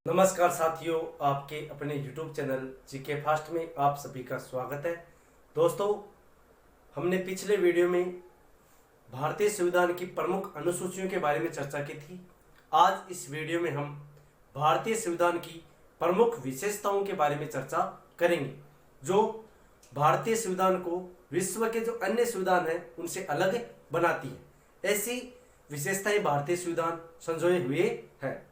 नमस्कार साथियों, आपके अपने YouTube चैनल जीके फास्ट में आप सभी का स्वागत है। दोस्तों, हमने पिछले वीडियो में भारतीय संविधान की प्रमुख अनुसूचियों के बारे में चर्चा की थी। आज इस वीडियो में हम भारतीय संविधान की प्रमुख विशेषताओं के बारे में चर्चा करेंगे, जो भारतीय संविधान को विश्व के जो अन्य संविधान हैं उनसे अलग बनाती है। ऐसी विशेषताएं भारतीय संविधान संजोए हुए हैं।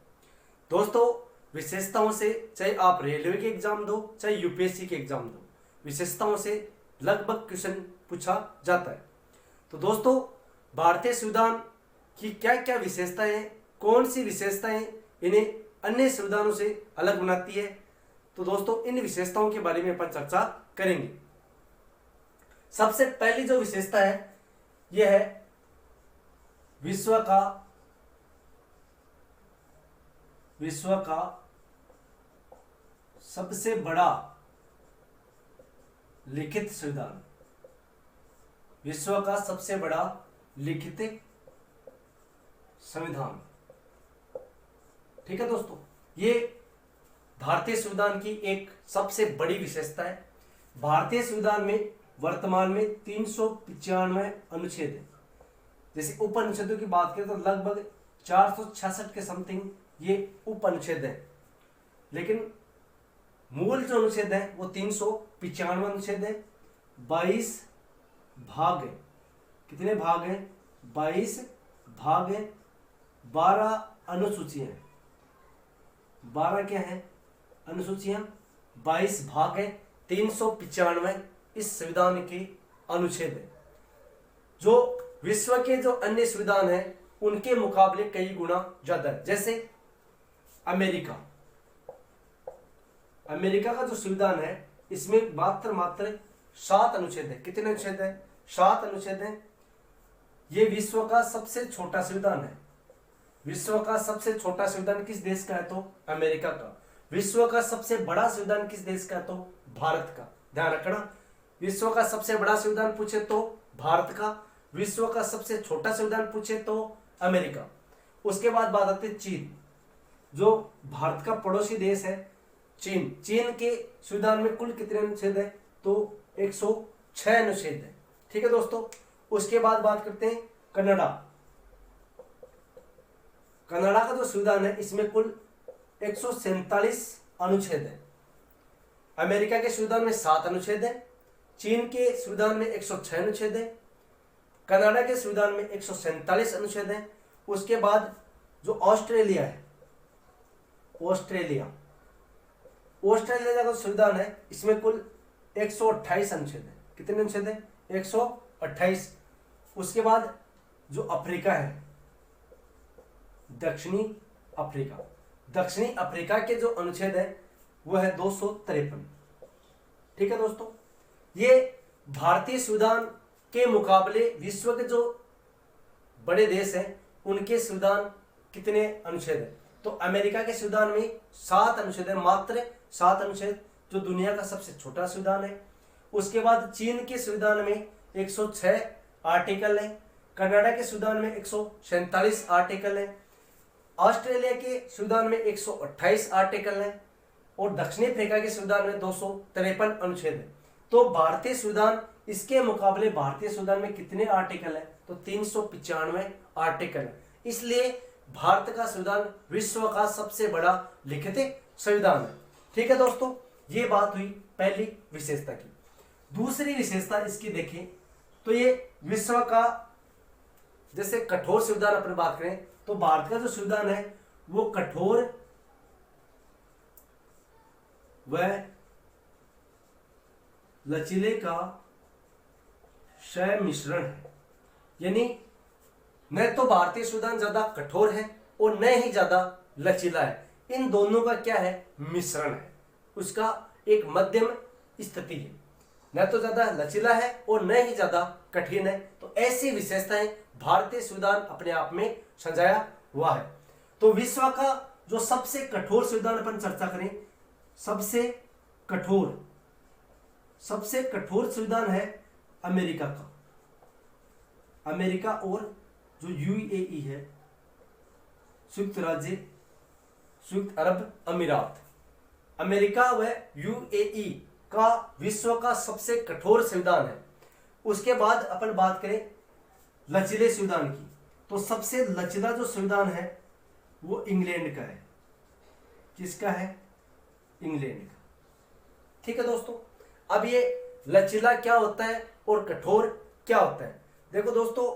दोस्तों, विशेषताओं से चाहे आप रेलवे के एग्जाम दो चाहे यूपीएससी के एग्जाम दो, विशेषताओं से लगभग क्वेश्चन पूछा जाता है। तो दोस्तों, भारतीय संविधान की क्या क्या विशेषताएं हैं, कौन सी विशेषताएं इन्हें अन्य संविधानों से अलग बनाती है, तो दोस्तों इन विशेषताओं के बारे में अपन चर्चा करेंगे। सबसे पहली जो विशेषता है यह है विश्व का सबसे बड़ा लिखित संविधान। विश्व का सबसे बड़ा लिखित संविधान। ठीक है दोस्तों, ये भारतीय संविधान की एक सबसे बड़ी विशेषता है। भारतीय संविधान में वर्तमान में 395 अनुच्छेद है। जैसे उप अनुच्छेदों की बात करें तो लगभग 466 के समथिंग ये उप अनुच्छेद है, लेकिन मूल जो अनुच्छेद है वो 395 अनुच्छेद है। 22 भाग है। कितने भाग हैं? 22 भाग है। 12 अनुसूचियां हैं। 12 क्या है? अनुसूचियां। 22 भाग है। 395 इस संविधान के अनुच्छेद है, जो विश्व के जो अन्य संविधान हैं उनके मुकाबले कई गुना ज्यादा है। जैसे अमेरिका का जो संविधान है इसमें मात्र 7 अनुच्छेद है। कितने अनुच्छेद है? 7 अनुच्छेद है। ये विश्व का सबसे छोटा संविधान है। विश्व का सबसे छोटा संविधान किस देश का है? तो अमेरिका का। विश्व का सबसे बड़ा संविधान किस देश का है? तो भारत का। ध्यान रखना, विश्व का सबसे बड़ा संविधान पूछे तो भारत का, विश्व का सबसे छोटा संविधान पूछे तो अमेरिका। उसके बाद बात आती है चीन, जो भारत का पड़ोसी देश है। चीन के संविधान में कुल कितने अनुच्छेद है? तो 106 अनुच्छेद है। ठीक है दोस्तों, उसके बाद बात करते हैं कनाडा का जो संविधान है इसमें कुल 147 अनुच्छेद है। अमेरिका के संविधान में 7 अनुच्छेद है। चीन के संविधान में 106 अनुच्छेद है। कनाडा के संविधान में 147 अनुच्छेद है। उसके बाद जो ऑस्ट्रेलिया है, ऑस्ट्रेलिया का जो संविधान है इसमें कुल 128 अनुच्छेद है। कितने अनुच्छेद है? 128। उसके बाद जो अफ्रीका है, दक्षिणी अफ्रीका के जो अनुच्छेद है वो है 253। ठीक है दोस्तों, ये भारतीय संविधान के मुकाबले विश्व के जो बड़े देश हैं उनके संविधान कितने अनुच्छेद है? तो अमेरिका के संविधान में 7 अनुच्छेद है, मात्र 7 अनुच्छेद, जो दुनिया का सबसे छोटा संविधान है। उसके बाद चीन के संविधान में 106 आर्टिकल है। कनाडा के संविधान में 147 आर्टिकल है। ऑस्ट्रेलिया के संविधान में 128 आर्टिकल है और दक्षिणी अफ्रीका के संविधान में 253 अनुच्छेद है। तो भारतीय संविधान, इसके मुकाबले भारतीय संविधान में कितने आर्टिकल है? तो 395 आर्टिकल है। इसलिए भारत का संविधान विश्व का सबसे बड़ा लिखित संविधान है। ठीक है दोस्तों, ये बात हुई पहली विशेषता की। दूसरी विशेषता इसकी देखें तो ये विश्व का, जैसे कठोर संविधान अपन बात करें तो भारत का जो संविधान है वो कठोर व लचीले का मिश्रण है। यानी न तो भारतीय संविधान ज्यादा कठोर है और न ही ज्यादा लचीला है। इन दोनों का क्या है? मिश्रण है। उसका एक मध्यम स्थिति है, न तो ज्यादा लचीला है और न ही ज्यादा कठिन है। तो ऐसी विशेषताएं भारतीय संविधान अपने आप में संजाया हुआ है। तो विश्व का जो सबसे कठोर संविधान अपन चर्चा करें, सबसे कठोर संविधान है अमेरिका का। अमेरिका और जो यूएई है, संयुक्त राज्य संयुक्त अरब अमीरात। अमेरिका व यूएई का विश्व का सबसे कठोर संविधान है। उसके बाद अपन बात करें लचीले संविधान की, तो सबसे लचीला जो संविधान है वो इंग्लैंड का है। किसका है? इंग्लैंड का। ठीक है दोस्तों, अब ये लचीला क्या होता है और कठोर क्या होता है? देखो दोस्तों,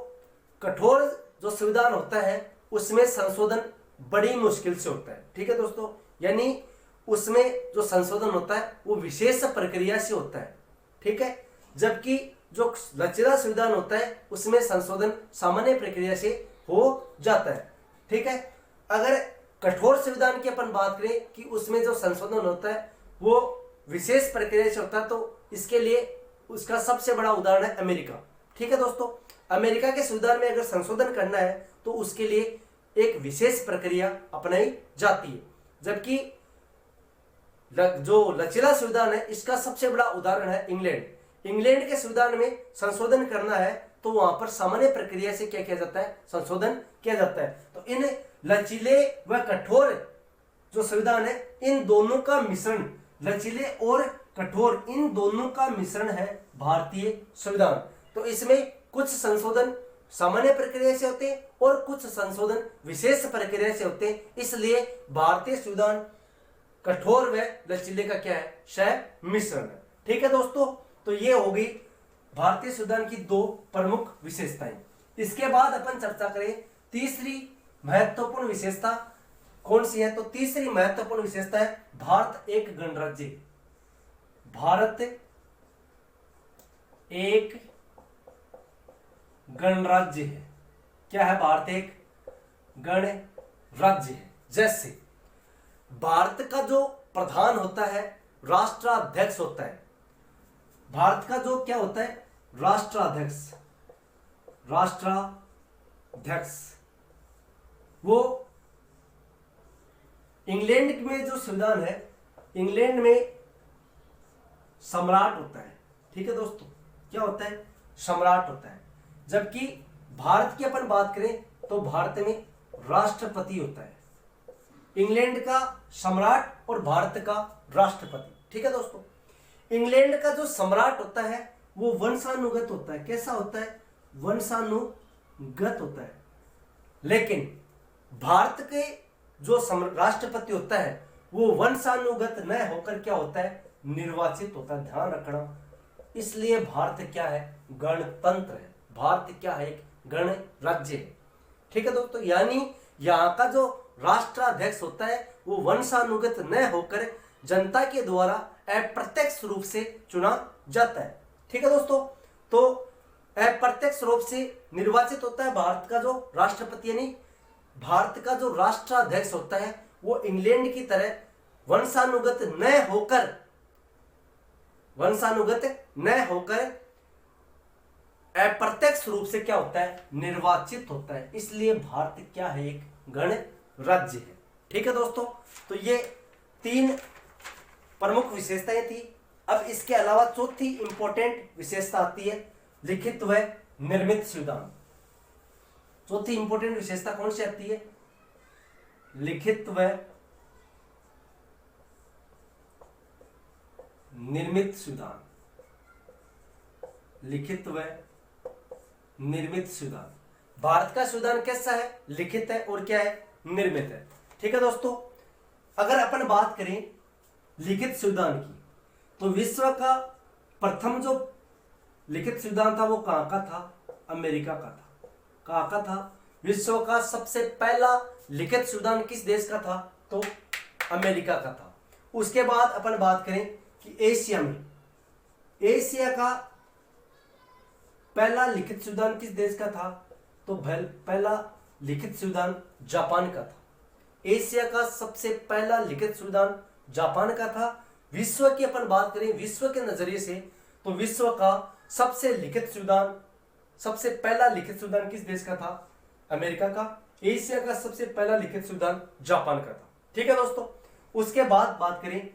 कठोर जो संविधान होता है उसमें संशोधन बड़ी मुश्किल से होता है। ठीक है दोस्तों, यानी उसमें जो संशोधन होता है वो विशेष प्रक्रिया से होता है। ठीक है, जबकि जो लचीला संविधान होता है उसमें संशोधन सामान्य प्रक्रिया से हो जाता है। ठीक है, अगर कठोर संविधान की अपन बात करें कि उसमें जो संशोधन होता है वो विशेष प्रक्रिया से होता है, तो इसके लिए उसका सबसे बड़ा उदाहरण है अमेरिका। ठीक है दोस्तों, अमेरिका के संविधान में अगर संशोधन करना है तो उसके लिए एक विशेष प्रक्रिया अपनाई जाती है, जबकि जो लचीला संविधान है इसका सबसे बड़ा उदाहरण है इंग्लैंड। इंग्लैंड के संविधान में संशोधन करना है तो वहां पर सामान्य प्रक्रिया से क्या किया जाता है? संशोधन किया जाता है। तो इन लचीले व कठोर जो संविधान है, इन दोनों का मिश्रण, लचीले और कठोर इन दोनों का मिश्रण है भारतीय संविधान। तो इसमें कुछ संशोधन सामान्य प्रक्रिया से होते हैं और कुछ संशोधन विशेष प्रक्रिया से होते हैं, इसलिए भारतीय संविधान कठोर व लचीले का क्या है? मिश्रण है। ठीक है दोस्तों, तो ये होगी भारतीय संविधान की दो प्रमुख विशेषताएं। इसके बाद अपन चर्चा करें तीसरी महत्वपूर्ण विशेषता कौन सी है? तो तीसरी महत्वपूर्ण विशेषता है भारत एक गणराज्य। भारत एक गणराज्य है। क्या है? भारत एक गणराज्य है। जैसे भारत का जो प्रधान होता है राष्ट्राध्यक्ष होता है। भारत का जो क्या होता है? राष्ट्राध्यक्ष। राष्ट्राध्यक्ष वो इंग्लैंड में जो संविधान है, इंग्लैंड में सम्राट होता है। ठीक है दोस्तों, क्या होता है? सम्राट होता है। जबकि भारत की अपन बात करें तो भारत में राष्ट्रपति होता है। इंग्लैंड का सम्राट और भारत का राष्ट्रपति। ठीक है दोस्तों, इंग्लैंड का जो सम्राट होता है वो वंशानुगत होता है। कैसा होता है? वंशानुगत होता है। लेकिन भारत के जो राष्ट्रपति होता है वो वंशानुगत न होकर क्या होता है? निर्वाचित होता है। ध्यान रखना, इसलिए भारत क्या है? गणतंत्र है। भारत क्या है? एक गणराज्य है। ठीक है दोस्तों, यानी यहाँ का जो राष्ट्राध्यक्ष होता है वो वंशानुगत न होकर जनता के द्वारा अप्रत्यक्ष रूप से चुना जाता है। ठीक है दोस्तों, तो अप्रत्यक्ष रूप से निर्वाचित होता है भारत का जो राष्ट्रपति, यानी भारत का जो राष्ट्राध्यक्ष होता है वो इंग्लैंड की तरह वंशानुगत न होकर अप्रत्यक्ष रूप से क्या होता है? निर्वाचित होता है। इसलिए भारत क्या है? एक गणराज्य है। ठीक है दोस्तों, तो ये तीन प्रमुख विशेषताएं थी। अब इसके अलावा चौथी इंपॉर्टेंट विशेषता आती है लिखित व निर्मित संविधान। चौथी इंपॉर्टेंट विशेषता कौन सी आती है? लिखित व निर्मित संविधान। लिखित व निर्मित संविधान। भारत का संविधान कैसा है? लिखित है और क्या है? निर्मित है। ठीक है दोस्तों, अगर अपन बात करें लिखित संविधान की तो विश्व का प्रथम जो लिखित संविधान था वो कहां का था? अमेरिका का था। कहां का था? विश्व का सबसे पहला लिखित संविधान किस देश का था? तो अमेरिका का था। उसके बाद अपन बात करें कि एशिया में, एशिया का पहला लिखित संविधान किस देश का था? तो पहला लिखित संविधान जापान का था। एशिया का सबसे पहला लिखित संविधान जापान का था। विश्व की अपन बात करें, विश्व के नजरिए से, तो विश्व का सबसे पहला लिखित संविधान किस देश का था? अमेरिका का। एशिया का सबसे पहला लिखित संविधान जापान का था। ठीक है दोस्तों, उसके बाद बात करें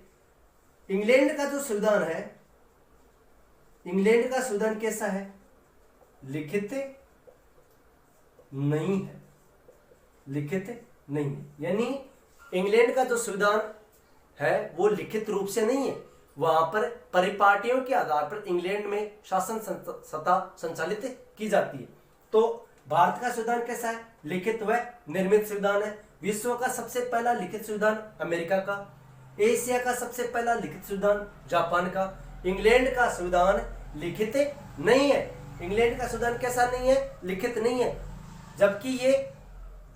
इंग्लैंड का जो संविधान है, इंग्लैंड का संविधान कैसा है? लिखित नहीं है। लिखित नहीं है, यानी इंग्लैंड का जो संविधान है वो लिखित रूप से नहीं है, वहां पर परिपाटियों के आधार पर इंग्लैंड में शासन सत्ता संचालित की जाती है। तो भारत का संविधान कैसा है? लिखित व निर्मित संविधान है। विश्व का सबसे पहला लिखित संविधान अमेरिका का, एशिया का सबसे पहला लिखित संविधान जापान का। इंग्लैंड का संविधान लिखित नहीं है। इंग्लैंड का संविधान कैसा नहीं है? लिखित नहीं है, जबकि ये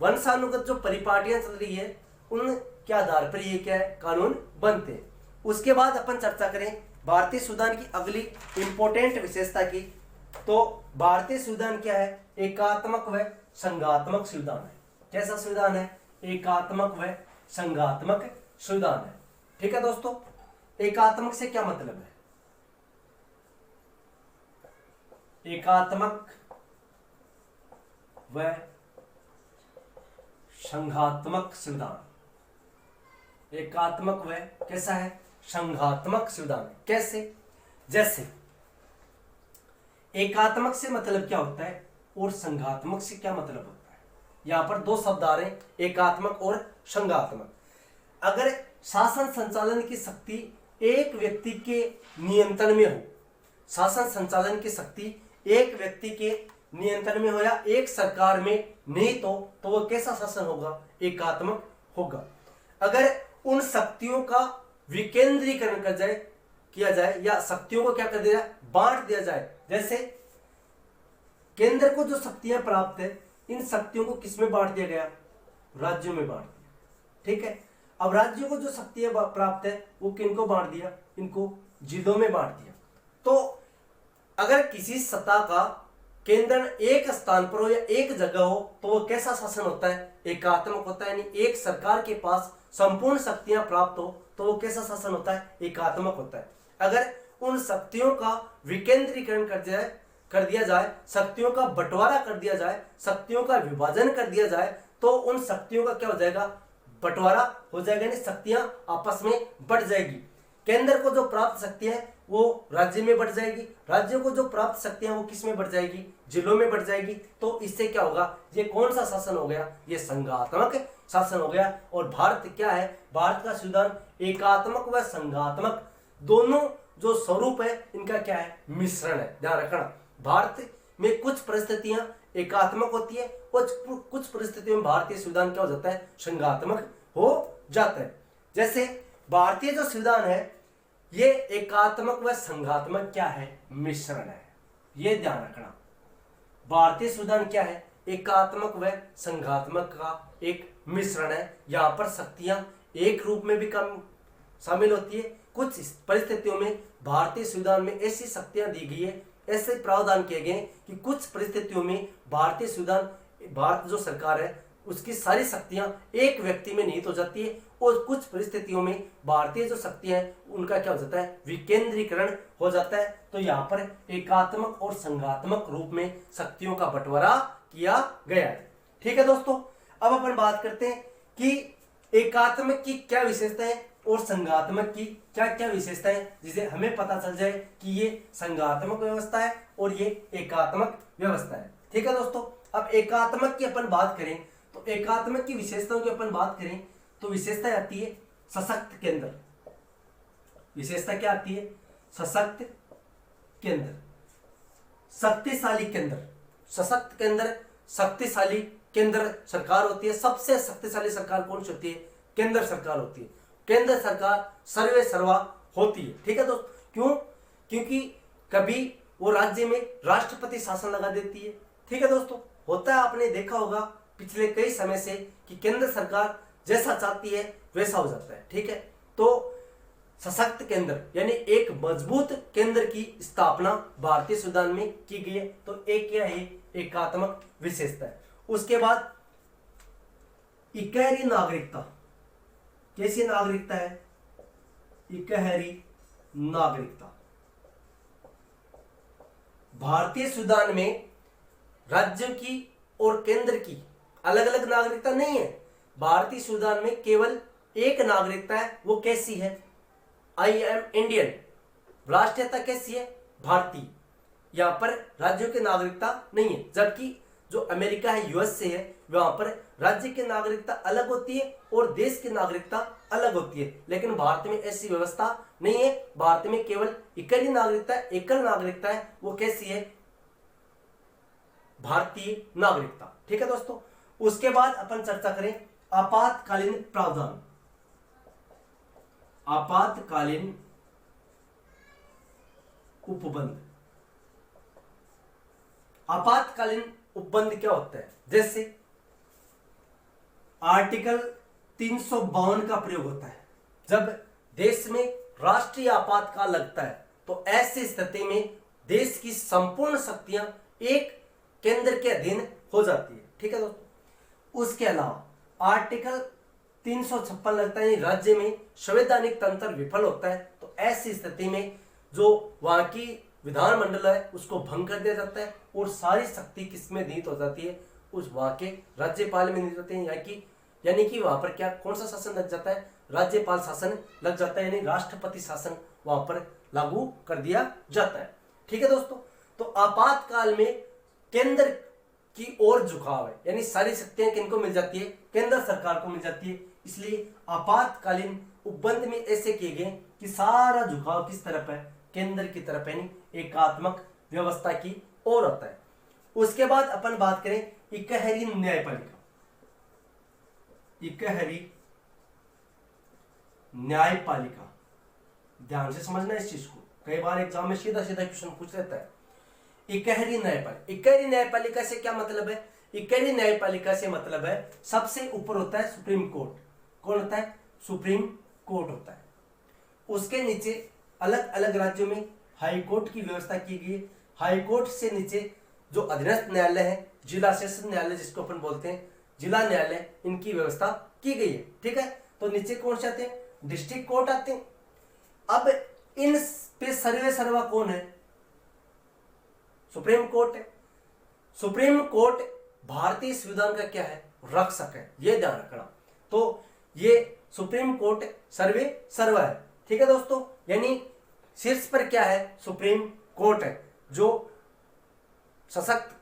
वंशानुगत जो परिपाटियां चल रही है उनके आधार पर ये क्या है, कानून बनते हैं। उसके बाद अपन चर्चा करें भारतीय संविधान की अगली इंपॉर्टेंट विशेषता की। तो भारतीय संविधान क्या है? एकात्मक व संघात्मक संविधान है। कैसा संविधान है? एकात्मक व संघात्मक संविधान है। ठीक है दोस्तों, एकात्मक से क्या मतलब है? एकात्मक व संघात्मक संविधान। एकात्मक व कैसा है? संघात्मक संविधान। कैसे? जैसे एकात्मक से मतलब क्या होता है और संघात्मक से क्या मतलब होता है। यहां पर दो शब्द आ रहे हैं, एकात्मक और संघात्मक। अगर शासन संचालन की शक्ति एक व्यक्ति के नियंत्रण में हो, शासन संचालन की शक्ति एक व्यक्ति के नियंत्रण में हो या एक सरकार में नहीं तो वो कैसा शासन होगा? एकात्मक होगा। अगर उन शक्तियों का विकेंद्रीकरण किया जाए या शक्तियों को क्या कर दिया जाए? बांट दिया जाए। जैसे केंद्र को जो शक्तियां प्राप्त है, इन शक्तियों को किसमें बांट दिया गया? राज्यों में बांट दिया। ठीक है, अब राज्यों को जो शक्तियां प्राप्त है वो किनको बांट दिया? इनको जिलों में बांट दिया। तो अगर किसी सत्ता का केंद्र एक स्थान पर हो या एक जगह हो तो वो कैसा शासन होता है? एकात्मक होता है। यानी एक सरकार के पास संपूर्ण शक्तियां प्राप्त हो तो वो कैसा शासन होता है? एकात्मक होता है। अगर उन शक्तियों का विकेंद्रीकरण कर दिया जाए, शक्तियों का बंटवारा कर दिया जाए, शक्तियों का विभाजन कर दिया जाए तो उन शक्तियों का क्या हो जाएगा? बंटवारा हो जाएगा, यानी शक्तियां आपस में बढ़ जाएगी। केंद्र को जो प्राप्त शक्तियां है वो राज्य में बढ़ जाएगी, राज्यों को जो प्राप्त शक्तियां वो किस में बढ़ जाएगी? जिलों में बढ़ जाएगी। तो इससे क्या होगा? ये कौन सा शासन हो गया? ये संघात्मक शासन हो गया। और भारत क्या है? भारत का संविधान एकात्मक व संघात्मक दोनों जो स्वरूप है इनका क्या है? मिश्रण है। ध्यान रखना, भारत में कुछ परिस्थितियां एकात्मक होती है और कुछ परिस्थितियों में भारतीय संविधान क्या हो जाता है? संघात्मक हो जाता है। जैसे भारतीय जो संविधान है ये एकात्मक व संघात्मक क्या है? मिश्रण है। ये ध्यान रखना, भारतीय संविधान क्या है? एकात्मक व संघात्मक का एक मिश्रण है। यहाँ पर शक्तियां एक रूप में भी कम शामिल होती है। कुछ परिस्थितियों में भारतीय संविधान में ऐसी शक्तियां दी गई है, ऐसे प्रावधान किए गए कि कुछ परिस्थितियों में भारतीय संविधान, भारत जो सरकार है उसकी सारी शक्तियां एक व्यक्ति में निहित हो जाती है और कुछ परिस्थितियों में भारतीय जो शक्तियां हैं उनका क्या हो जाता है? विकेंद्रीकरण हो जाता है। तो यहाँ पर एकात्मक और संघात्मक रूप में शक्तियों का बंटवारा किया गया है। ठीक है दोस्तों, अब अपन बात करते हैं कि एकात्मक की क्या विशेषता है और संघात्मक की क्या क्या विशेषता है, जिसे हमें पता चल जाए कि ये संघात्मक व्यवस्था है और ये एकात्मक व्यवस्था है। ठीक है दोस्तों, अब एकात्मक की अपन बात करें तो एकात्मक की विशेषताओं की अपन बात करें तो विशेषता आती है सशक्त केंद्र। विशेषता क्या आती है? सशक्त केंद्र, शक्तिशाली केंद्र। सशक्त केंद्र, शक्तिशाली केंद्र सरकार होती है। सबसे शक्तिशाली सरकार कौन सी होती है? केंद्र सरकार होती है। केंद्र सरकार सर्वे सर्वा होती है। ठीक है दोस्त, क्यों? क्योंकि कभी वो राज्य में राष्ट्रपति शासन लगा देती है। ठीक है दोस्तों, होता है, आपने देखा होगा पिछले कई समय से कि केंद्र सरकार जैसा चाहती है वैसा हो जाता है। ठीक है, तो सशक्त केंद्र यानी एक मजबूत केंद्र की स्थापना भारतीय संविधान में की गई है। तो एक क्या है? एकात्मक विशेषता है। उसके बाद इकहरी नागरिकता। कैसी नागरिकता है? इकहरी नागरिकता। भारतीय संविधान में राज्यों की और केंद्र की अलग अलग नागरिकता नहीं है। भारतीय संविधान में केवल एक नागरिकता है। वो कैसी है? I am Indian. राष्ट्रीयता कैसी है? भारतीय। यहां पर राज्यों की नागरिकता नहीं है। जबकि जो अमेरिका है, यूएस से है, वहां पर राज्य की नागरिकता अलग होती है और देश की नागरिकता अलग होती है, लेकिन भारत में ऐसी व्यवस्था नहीं है। भारत में केवल इकल्ली नागरिकता है, एकल नागरिकता है। वो कैसी है? भारतीय नागरिकता। ठीक है दोस्तों। उसके बाद अपन चर्चा करें आपातकालीन प्रावधान। आपातकालीन उपबंध। आपातकालीन उपबंध क्या होता है? जैसे आर्टिकल 352 का प्रयोग होता है। जब देश में राष्ट्रीय आपातकाल लगता है तो ऐसी स्थिति में देश की संपूर्ण शक्तियां एक केंद्र के अधीन हो जाती है। ठीक है दोस्तों। उसके अलावा आर्टिकल 356 लगता है, राज्य में संवैधानिक तंत्र विफल होता है तो ऐसी स्थिति में जो वहां की विधानमंडल है उसको भंग कर दिया जाता है और सारी शक्ति किसमें निहित हो जाती है? उस वहां के राज्यपाल में निहित होते हैं। यानी कि वहां पर क्या कौन सा शासन लग जाता है? राज्यपाल शासन लग जाता है, यानी राष्ट्रपति शासन वहां पर लागू कर दिया जाता है। ठीक है दोस्तों। तो आपातकाल में केंद्र की ओर झुकाव है, यानी सारी शक्तियां किनको मिल जाती है? केंद्र सरकार को मिल जाती है। इसलिए आपातकालीन उपबंध में ऐसे किए गए कि सारा झुकाव किस तरफ है? केंद्र की तरफ, यानी एकात्मक व्यवस्था की ओर होता है। उसके बाद अपन बात करें इकहरी न्यायपालिका। इकहरी न्यायपालिका, ध्यान से समझना इस चीज को, कई बार एग्जाम में सीधा सीधा क्वेश्चन पूछ लेता है। इकहरी न्यायपालिका, इकहरी न्यायपालिका से क्या मतलब है? इकहरी न्यायपालिका से मतलब है सबसे ऊपर होता है सुप्रीम कोर्ट। कौन होता है? सुप्रीम कोर्ट होता है। उसके नीचे अलग अलग राज्यों में हाई कोर्ट की व्यवस्था की गई है। हाई कोर्ट से नीचे जो अधीनस्थ न्यायालय है, जिला सेशन न्यायालय जिसको अपन बोलते हैं, जिला न्यायालय, इनकी व्यवस्था की गई है। ठीक है। तो नीचे कौन से आते हैं? डिस्ट्रिक्ट कोर्ट आते हैं। अब इन पे सर्वे सर्वा कौन है? सुप्रीम कोर्ट है। सुप्रीम कोर्ट भारतीय संविधान का क्या है? रक्षक है, यह ध्यान रखना। तो ये सुप्रीम कोर्ट सर्वे सर्वा है। ठीक है दोस्तों। यानी शीर्ष पर क्या है? सुप्रीम कोर्ट है जो सशक्त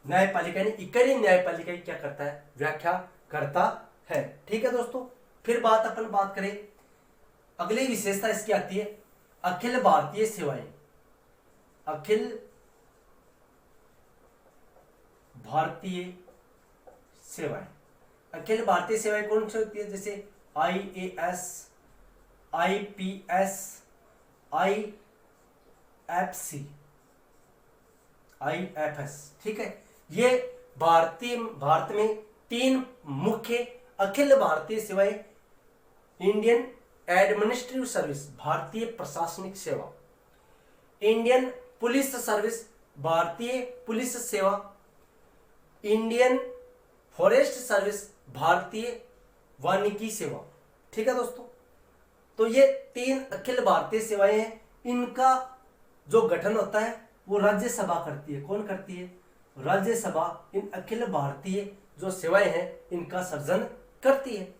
न्यायपालिका यानी इकहरी न्यायपालिका की क्या करता है? व्याख्या करता है। ठीक है दोस्तों। फिर अपन बात करें, अगली विशेषता इसकी आती है अखिल भारतीय सेवाएं। अखिल भारतीय सेवाएं। अखिल भारतीय सेवाएं कौन सी होती है? जैसे IAS, IPS, IFC, IFS। ठीक है। ये भारत में 3 मुख्य अखिल भारतीय सेवाएं: इंडियन एडमिनिस्ट्रेटिव सर्विस, भारतीय प्रशासनिक सेवा; इंडियन पुलिस सर्विस, भारतीय पुलिस सेवा; इंडियन फॉरेस्ट सर्विस, भारतीय वानिकी सेवा। ठीक है दोस्तों। तो ये 3 अखिल भारतीय सेवाएं हैं। इनका जो गठन होता है वो राज्यसभा करती है। कौन करती है? राज्यसभा इन अखिल भारतीय जो सेवाएं हैं इनका सर्जन करती है।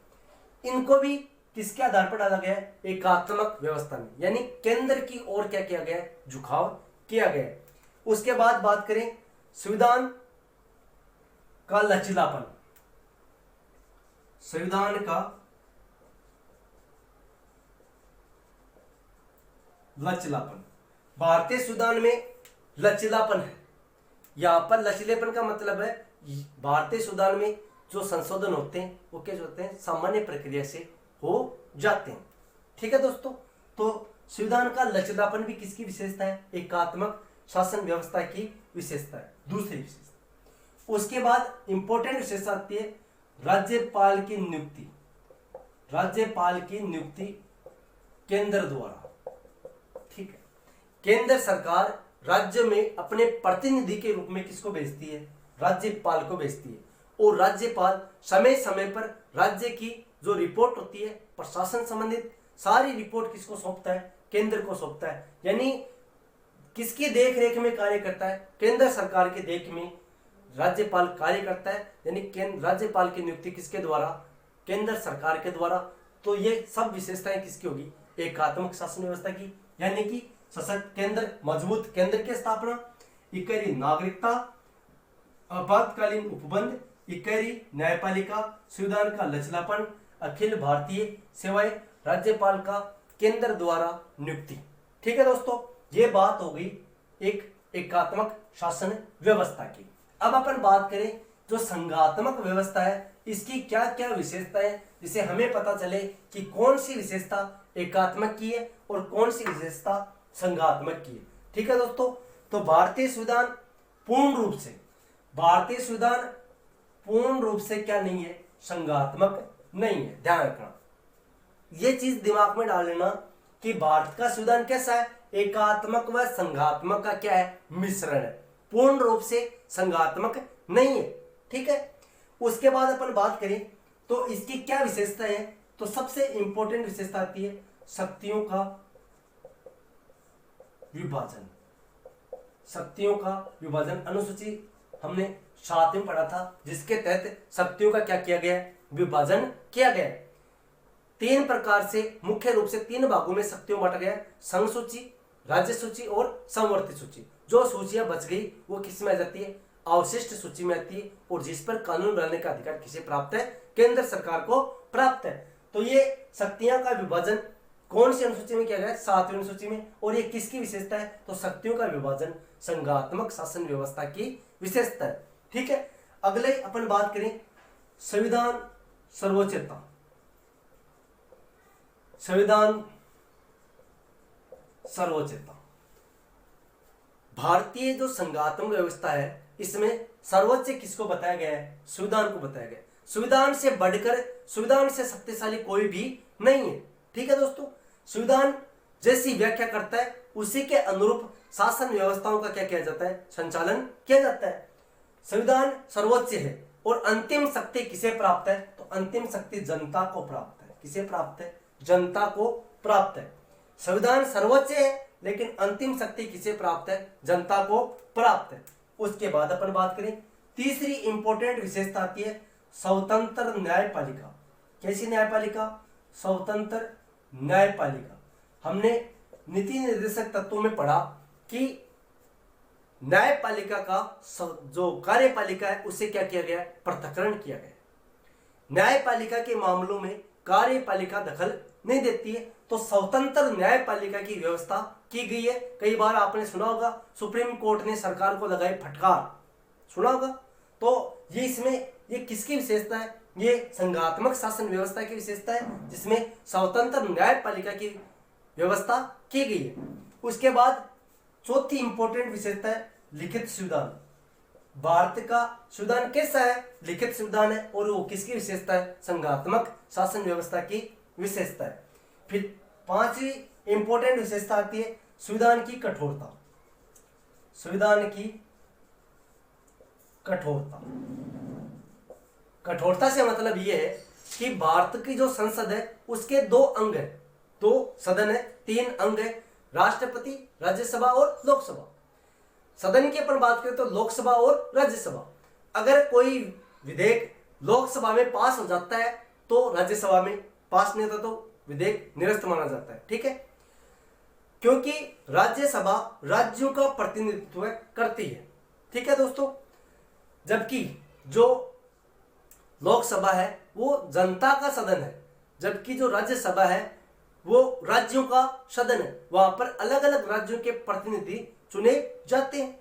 इनको भी किसके आधार पर डाला गया है? एकात्मक व्यवस्था में, यानी केंद्र की ओर क्या किया गया है? झुकाव किया गया है। उसके बाद बात करें संविधान का लचीलापन। संविधान का लचीलापन, भारतीय संविधान में लचीलापन है। यहां पर लचीलेपन का मतलब है भारतीय संविधान में जो संशोधन होते हैं वो कैसे होते हैं? सामान्य प्रक्रिया से हो जाते हैं। ठीक है दोस्तों। तो संविधान का लचीलापन भी किसकी विशेषता है? एकात्मक शासन व्यवस्था की विशेषता है, दूसरी विशेषता। उसके बाद इंपॉर्टेंट विशेषता आती है राज्यपाल की नियुक्ति। राज्यपाल की नियुक्ति केंद्र द्वारा। ठीक है। केंद्र सरकार राज्य में अपने प्रतिनिधि के रूप में किसको भेजती है? राज्यपाल को भेजती है। और राज्यपाल समय समय पर राज्य की जो रिपोर्ट होती है प्रशासन संबंधित सारी रिपोर्ट किसको सौंपता है? केंद्र को सौंपता है। यानी किसकी देख रेख में कार्य करता है? केंद्र सरकार के देख में राज्यपाल कार्य करता है। यानी राज्यपाल की नियुक्ति किसके द्वारा? केंद्र सरकार के द्वारा। तो ये सब विशेषताएं किसकी होगी? एकात्मक शासन व्यवस्था की, यानी कि सशक्त केंद्र, मजबूत केंद्र की स्थापना, इकहरी नागरिकता, आपातकालीन उपबंध, इकाई न्यायपालिका, संविधान का लचीलापन, अखिल भारतीय सेवाएं, राज्यपाल का केंद्र द्वारा नियुक्ति। ठीक है दोस्तों, ये बात हो गई एक एकात्मक शासन व्यवस्था की। अब अपन बात करें जो संघात्मक व्यवस्था है, इसकी क्या क्या विशेषता है, जिसे हमें पता चले कि कौन सी विशेषता एकात्मक की है और कौन सी विशेषता संघात्मक की है। ठीक है दोस्तों, तो भारतीय संविधान पूर्ण रूप से क्या नहीं है, संघात्मक नहीं है। ध्यान रखना, ये चीज दिमाग में डाल लेना कि भारत का संविधान कैसा है, एकात्मक व संघात्मक का क्या है, मिश्रण है, पूर्ण रूप से संघात्मक नहीं है। ठीक है, उसके बाद अपन बात करें तो इसकी क्या विशेषता है, तो सबसे इंपॉर्टेंट विशेषता आती है शक्तियों का विभाजन। शक्तियों का विभाजन अनुसूची हमने 7 में पढ़ा था, जिसके तहत शक्तियों का क्या किया गया है, विभाजन किया गया है। 3 प्रकार से, मुख्य रूप से 3 भागों में शक्तियों बांटा गया है, संघ सूची, राज्य सूची और समवर्ती सूची। जो सूचियां बच गई वो किस में आ जाती है, अवशिष्ट सूची में आती है, और जिस पर कानून बनाने का अधिकार किसे प्राप्त है, केंद्र सरकार को प्राप्त है। तो ये शक्तियां का विभाजन कौन सी अनुसूची में किया गया है, 7वीं अनुसूची में। और ये किसकी विशेषता है, तो शक्तियों का विभाजन संघात्मक शासन व्यवस्था की विशेषता है। ठीक है, अगले अपन बात करें संविधान सर्वोच्चता। संविधान सर्वोच्चता, भारतीय जो संघात्मक व्यवस्था है इसमें सर्वोच्च किसको बताया गया है, संविधान को बताया गया है। संविधान से बढ़कर, संविधान से शक्तिशाली कोई भी नहीं है। ठीक है दोस्तों, संविधान जैसी व्याख्या करता है उसी के अनुरूप शासन व्यवस्थाओं का क्या किया जाता है, संचालन किया जाता है। संविधान सर्वोच्च है और अंतिम शक्ति किसे प्राप्त है, तो अंतिम शक्ति जनता को प्राप्त है। किसे प्राप्त है, जनता को प्राप्त है। संविधान सर्वोच्च है लेकिन अंतिम शक्ति किसे प्राप्त है, जनता को प्राप्त है। उसके बाद अपन बात करें, तीसरी इंपॉर्टेंट विशेषता आती है स्वतंत्र न्यायपालिका। कैसी न्यायपालिका, स्वतंत्र न्यायपालिका। हमने नीति निर्देशक तत्वों में पढ़ा कि न्यायपालिका का जो कार्यपालिका है उसे क्या किया गया, पृथक्करण किया गया। न्यायपालिका के मामलों में कार्यपालिका दखल नहीं देती है, तो स्वतंत्र न्यायपालिका की व्यवस्था की गई है। कई बार आपने सुना होगा सुप्रीम कोर्ट ने सरकार को लगाई फटकार, सुना होगा। तो ये इसमें ये किसकी विशेषता है, ये संघात्मक शासन व्यवस्था की विशेषता है जिसमें स्वतंत्र न्यायपालिका की व्यवस्था की गई है। उसके बाद चौथी इंपॉर्टेंट विशेषता है लिखित संविधान। भारत का संविधान कैसा है, लिखित संविधान है, और वो किसकी विशेषता है, संघात्मक शासन व्यवस्था की विशेषता है। फिर 5वीं इंपॉर्टेंट विशेषता आती है संविधान की कठोरता। संविधान की कठोरता, कठोरता से मतलब यह है कि भारत की जो संसद है उसके 2 अंग है, 2 सदन है, 3 अंग है, राष्ट्रपति, राज्यसभा और लोकसभा। सदन की अपन बात करें तो लोकसभा और राज्यसभा। अगर कोई विधेयक लोकसभा में पास हो जाता है तो राज्यसभा में पास नहीं होता तो विधेयक निरस्त माना जाता है। ठीक है, क्योंकि राज्यसभा राज्यों का प्रतिनिधित्व करती है। ठीक है दोस्तों, जबकि जो लोकसभा है वो जनता का सदन है, जबकि जो राज्यसभा है वो राज्यों का सदन है। वहां पर अलग अलग राज्यों के प्रतिनिधि चुने जाते हैं।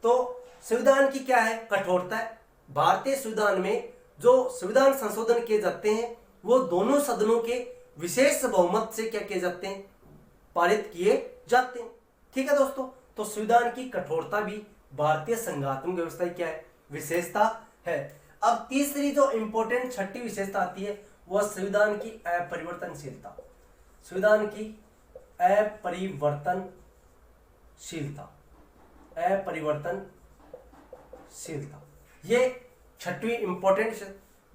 तो संविधान की क्या है, कठोरता है। भारतीय संविधान में जो संविधान संशोधन किए जाते हैं वो दोनों सदनों के विशेष बहुमत से क्या किए जाते हैं, पारित किए जाते हैं। ठीक है दोस्तों, तो संविधान की कठोरता भी भारतीय संघात्मक व्यवस्था की क्या है, विशेषता है। अब तीसरी जो इंपॉर्टेंट 6ठी विशेषता आती है वह संविधान की अपरिवर्तनशीलता। संविधान की अपरिवर्तनशीलता, अपरिवर्तनशीलता, ये 6वीं इंपॉर्टेंट।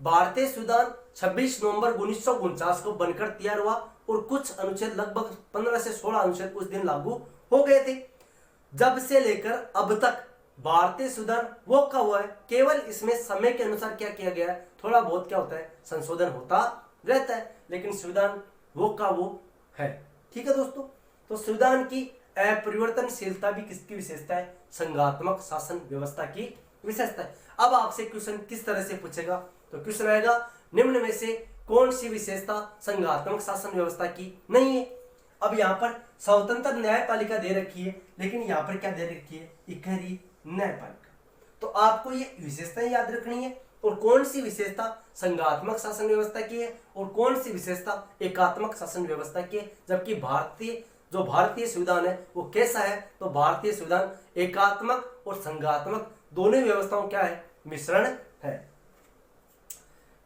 भारतीय संविधान 26 नवंबर 1949 को बनकर तैयार हुआ और कुछ अनुच्छेद, लगभग 15 से 16 अनुच्छेद उस दिन लागू हो गए थे। जब से लेकर अब तक भारतीय संविधान वो का हुआ है, केवल इसमें समय के अनुसार क्या किया गया है, थोड़ा बहुत क्या होता है, संशोधन होता रहता है, लेकिन संविधान वो का वो है। ठीक है दोस्तों, तो संविधान की अपरिवर्तनशीलता भी किसकी विशेषता है, संघात्मक शासन व्यवस्था की विशेषता है। अब आपसे क्वेश्चन किस तरह से पूछेगा, तो क्वेश्चन आएगा निम्न में से कौन सी विशेषता संघात्मक शासन व्यवस्था की नहीं है। अब यहाँ पर स्वतंत्र न्यायपालिका दे रखी है, लेकिन यहाँ पर क्या दे रखी है, इकहरी न्यायपालिका। तो आपको ये विशेषताएं याद रखनी है, और कौन सी विशेषता संघात्मक शासन व्यवस्था की है और कौन सी विशेषता एकात्मक शासन व्यवस्था की है। जबकि भारतीय संविधान है वो कैसा है, तो भारतीय संविधान एकात्मक और संघात्मक दोनों व्यवस्थाओं क्या है, मिश्रण है।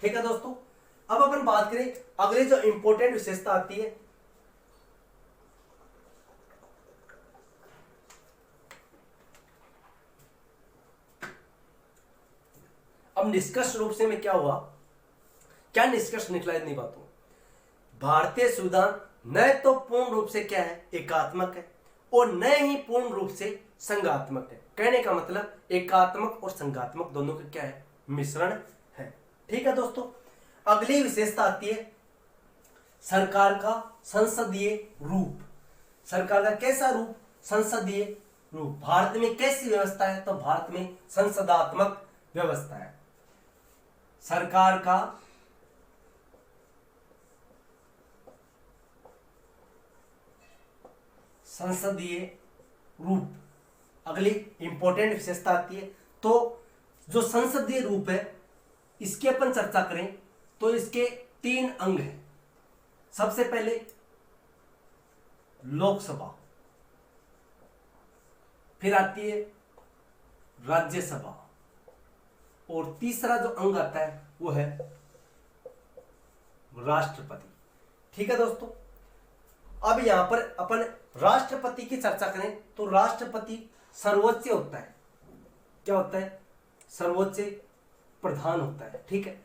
ठीक है दोस्तों, अब अपन बात करें अगली जो इंपॉर्टेंट विशेषता आती है, अब निष्कर्ष रूप से में क्या हुआ, क्या निष्कर्ष निकला इतनी बातों, भारतीय संविधान न तो पूर्ण रूप से क्या है, एकात्मक है, और न ही पूर्ण रूप से संघात्मक है। कहने का मतलब एकात्मक और संघात्मक दोनों का क्या है, मिश्रण है। ठीक है दोस्तों, अगली विशेषता आती है सरकार का संसदीय रूप। सरकार का कैसा रूप, संसदीय रूप। भारत में कैसी व्यवस्था है, तो भारत में संसदात्मक व्यवस्था है। सरकार का संसदीय रूप, अगली इंपॉर्टेंट विशेषता आती है। तो जो संसदीय रूप है इसकी अपन चर्चा करें तो इसके 3 अंग हैं। सबसे पहले लोकसभा, फिर आती है राज्यसभा, और तीसरा जो अंग आता है वो है राष्ट्रपति। ठीक है दोस्तों, अब यहां पर अपन राष्ट्रपति की चर्चा करें तो राष्ट्रपति सर्वोच्च होता है। क्या होता है, सर्वोच्च प्रधान होता है। ठीक है,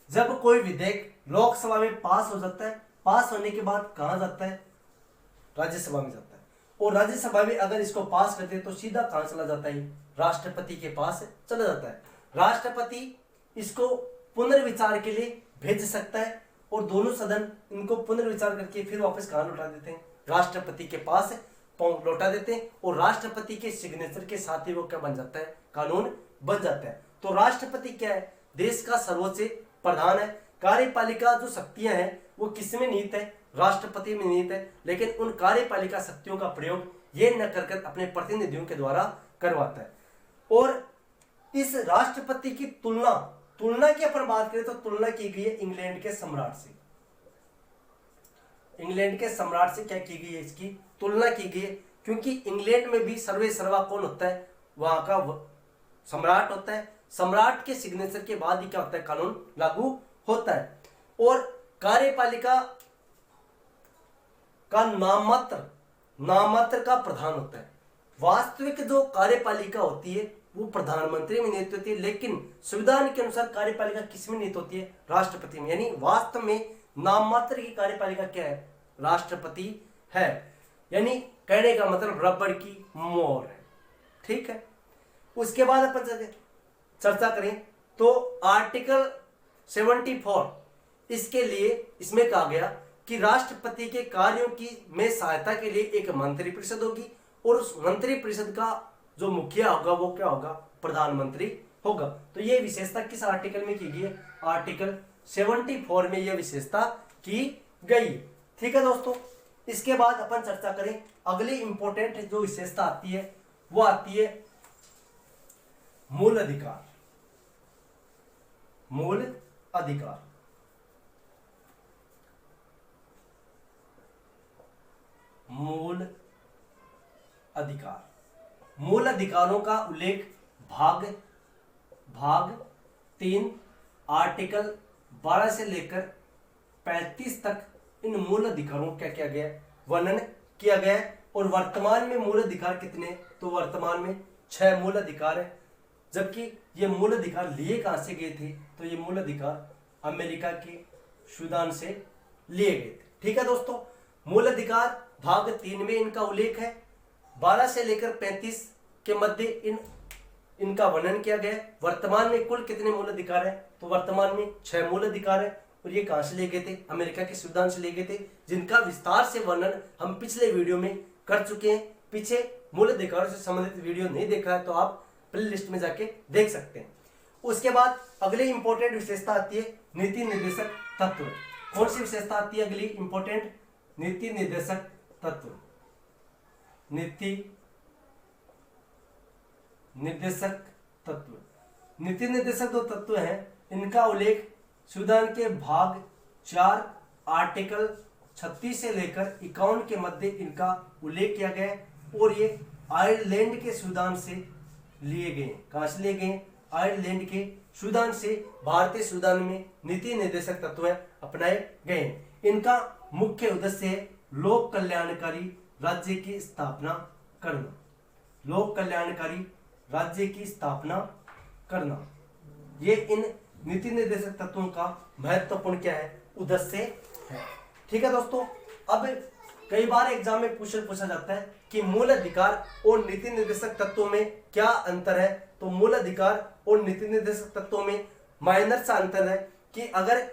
जब कोई विधेयक लोकसभा में पास हो जाता है, पास होने के बाद कहां जाता है, राज्यसभा में जाता है, और राज्यसभा में अगर इसको पास करते हैं तो सीधा कहां चला जाता है, राष्ट्रपति के पास चला जाता है। राष्ट्रपति इसको पुनर्विचार के लिए भेज सकता है, और दोनों सदन इनको पुनर्विचार करके फिर वापस कहां लौटा देते हैं, राष्ट्रपति के पास लौटा देते हैं, और राष्ट्रपति के सिग्नेचर के साथ ही वो क्या बन जाता है, कानून बन जाता है। तो राष्ट्रपति क्या है, देश का सर्वोच्च प्रधान है। कार्यपालिका जो शक्तियां हैं वो किसमें निहित है, राष्ट्रपति में निहित है, लेकिन उन कार्यपालिका शक्तियों का प्रयोग ये न कर अपने प्रतिनिधियों के द्वारा करवाता है। और इस राष्ट्रपति की तुलना की अपन बात करें तो तुलना की गई है इंग्लैंड के सम्राट से। इंग्लैंड के सम्राट से क्या की गई है, इसकी तुलना की गई है, क्योंकि इंग्लैंड में भी सर्वे सर्वा कौन होता है, वहां का सम्राट होता है। सम्राट के सिग्नेचर के बाद ही क्या होता है, कानून लागू होता है। और कार्यपालिका का नाममात्र का प्रधान होता है। वास्तविक जो कार्यपालिका होती है वो प्रधानमंत्री में नियुक्त होती है, लेकिन संविधान के अनुसार कार्यपालिका किसमें नियुक्त होती है, राष्ट्रपति में। यानी वास्तव में नाममात्र की कार्यपालिका क्या है, राष्ट्रपति है। यानी कहने का मतलब रबड़ की मोहर है। ठीक है, उसके बाद अपन चर्चा करें तो आर्टिकल 74 इसके लिए इसमें कहा गया कि राष्ट्रपति के कार्यों की में सहायता के लिए एक मंत्रिपरिषद होगी, और उस मंत्रिपरिषद का जो मुखिया होगा वो क्या होगा, प्रधानमंत्री होगा। तो ये विशेषता किस आर्टिकल में की गई है, आर्टिकल 74 में यह विशेषता की गई। ठीक है दोस्तों, इसके बाद अपन चर्चा करें अगली इंपॉर्टेंट जो विशेषता आती है वो आती है मूल अधिकार। मूल अधिकार, मूल अधिकार, मूल अधिकारों का उल्लेख भाग 3 आर्टिकल 12 से लेकर 35 तक इन मूल अधिकारों का क्या गया, वर्णन किया गया है। और वर्तमान में मूल अधिकार कितने, तो वर्तमान में 6 मूल अधिकार है। जबकि ये मूल अधिकार लिए कहां से गए थे, तो ये मूल अधिकार अमेरिका के संविधान से लिए गए थे। ठीक है दोस्तों, मूल अधिकार भाग 3 में इनका उल्लेख है। 12 से लेकर 35 के मध्य इनका वर्णन किया गया। वर्तमान में कुल कितने मूल अधिकार है, तो वर्तमान में 6 मूल अधिकार है। और ये कहां से लिए गए थे, अमेरिका के संविधान से लिए गए थे, जिनका विस्तार से वर्णन हम पिछले वीडियो में कर चुके हैं। पीछे मूल अधिकारों से संबंधित वीडियो नहीं देखा है तो आप प्ले लिस्ट में जाके देख सकते हैं। उसके बाद अगली इंपॉर्टेंट विशेषता आती है नीति निर्देशक तत्व। कौन सी विशेषता आती है अगली इंपॉर्टेंट? नीति निर्देशक तत्व। नीति निर्देशक तत्व। नीति निर्देशक जो तत्व हैं इनका उल्लेख संविधान के भाग 4 आर्टिकल 36 से लेकर 51 के मध्य इनका उल्लेख किया गया है और ये आयरलैंड के संविधान से लिए गए। कहां से लिए गए? आयरलैंड के संविधान से भारतीय संविधान में नीति निर्देशक तत्व अपनाए गए हैं। इनका मुख्य उद्देश्य है लोक कल्याणकारी राज्य की स्थापना करना। लोक कल्याणकारी राज्य की स्थापना करना, ये इन नीति निर्देशक तत्वों का महत्वपूर्ण क्या है? उद्देश्य है। ठीक है दोस्तों, अब कई बार एग्जाम में पूछा जाता है कि मूल अधिकार और नीति निर्देशक तत्वों में क्या अंतर है। तो मूल अधिकार और नीति निर्देशक तत्वों में माइनर सा अंतर है कि अगर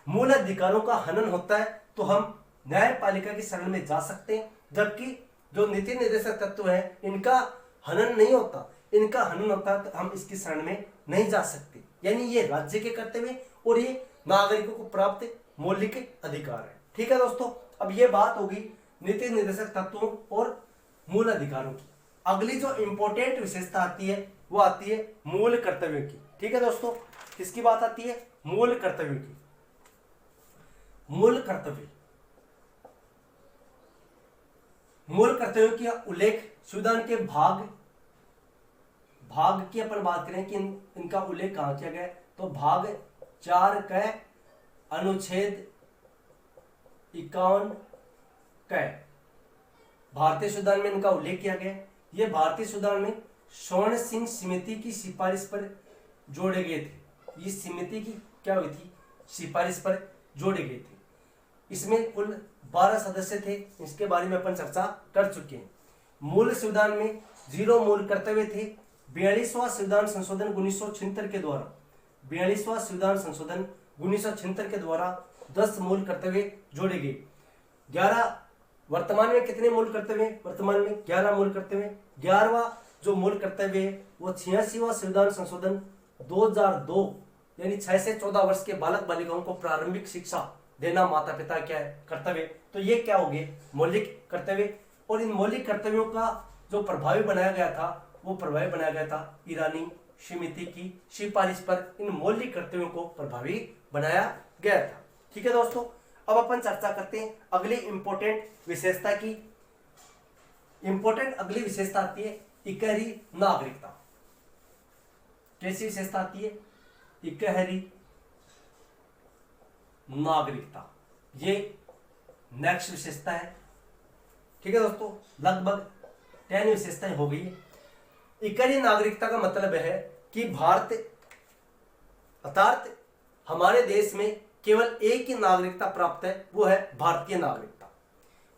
मूल अधिकारों का हनन होता है तो हम न्यायपालिका की शरण में जा सकते हैं, जबकि जो नीति निर्देशक तत्व है इनका हनन नहीं होता। इनका हनन होता है तो हम इसकी शरण में नहीं जा सकते। यानी ये राज्य के कर्तव्य और ये नागरिकों को प्राप्त मौलिक अधिकार है। ठीक है दोस्तों, अब ये बात होगी नीति निर्देशक तत्वों और मूल अधिकारों की। अगली जो इंपॉर्टेंट विशेषता आती है वो आती है मूल कर्तव्यों की। ठीक है दोस्तों, किसकी बात आती है? मूल कर्तव्यों की। मूल कर्तव्य, मूल कर्तव्यों की उल्लेख संविधान के भाग की अपन बात करें कि इनका उल्लेख कहां किया गया? तो भाग 4 के अनुच्छेद 51 के भारतीय संविधान में इनका उल्लेख किया गया। ये भारतीय संविधान में स्वर्ण सिंह समिति की सिफारिश पर जोड़े गए थे। इस समिति की क्या हुई थी? सिफारिश पर जोड़े गए थे। इसमें कुल 12 सदस्य थे, इसके बारे में अपन चर्चा कर चुके हैं। मूल संविधान में 0 मूल कर्तव्य थे। 42वां संविधान संशोधन 1976 के द्वारा 42वां संविधान संशोधन 1976 के द्वारा 10 मूल कर्तव्य जोड़े गए। 11 वर्तमान में कितने मूल कर्तव्य? वर्तमान में 11 मूल कर्तव्य। 11वां जो मूल कर्तव्य है वो 86वां संविधान संशोधन 2002 यानी 6 से 14 वर्ष के बालक बालिकाओं को प्रारंभिक शिक्षा देना माता पिता क्या है? कर्तव्य। तो ये क्या हो गए? मौलिक कर्तव्य। और इन मौलिक कर्तव्यों का जो प्रभावी बनाया गया था वो प्रभावी बनाया गया था ईरानी समिति की सिफारिश पर। इन मौलिक कर्तव्यों को प्रभावी बनाया गया था। ठीक है दोस्तों, अब अपन चर्चा करते हैं अगली इंपॉर्टेंट विशेषता की। इंपॉर्टेंट अगली विशेषता आती है इकहरी नागरिकता। कैसी विशेषता आती है? इकहरी नागरिकता, ये नेक्स्ट विशेषता है। ठीक है दोस्तों, लगभग 10 विशेषताएं हो गई है। इकहरी नागरिकता का मतलब है कि भारत अर्थात हमारे देश में केवल एक ही नागरिकता प्राप्त है, वो है भारतीय नागरिकता।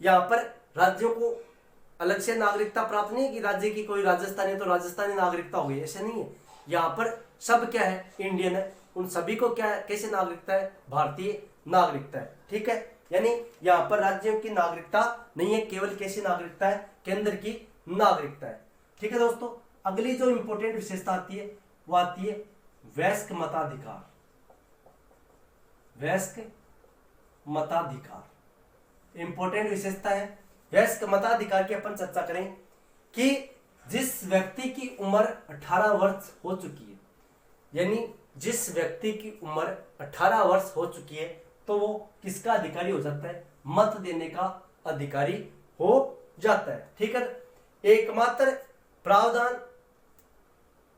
यहाँ पर राज्यों को अलग से नागरिकता प्राप्त नहीं है कि राज्य की कोई राजस्थानी है तो राजस्थानी नागरिकता हो गई, ऐसा नहीं है। यहाँ पर सब क्या है? इंडियन है। उन सभी को क्या है? कैसे नागरिकता है? भारतीय नागरिकता है। ठीक है, यानी यहाँ पर राज्यों की नागरिकता नहीं है, केवल कैसी नागरिकता है? केंद्र की नागरिकता है। ठीक है दोस्तों, अगली जो इंपॉर्टेंट विशेषता आती है वो आती है वयस्क मताधिकार। वयस्क मताधिकार इंपॉर्टेंट विशेषता है। वयस्क मताधिकार की अपन चर्चा करें कि जिस व्यक्ति की उम्र 18 वर्ष हो चुकी है, यानी जिस व्यक्ति की उम्र 18 वर्ष हो चुकी है तो वो किसका अधिकारी हो जाता है? मत देने का अधिकारी हो जाता है। ठीक है, एकमात्र प्रावधान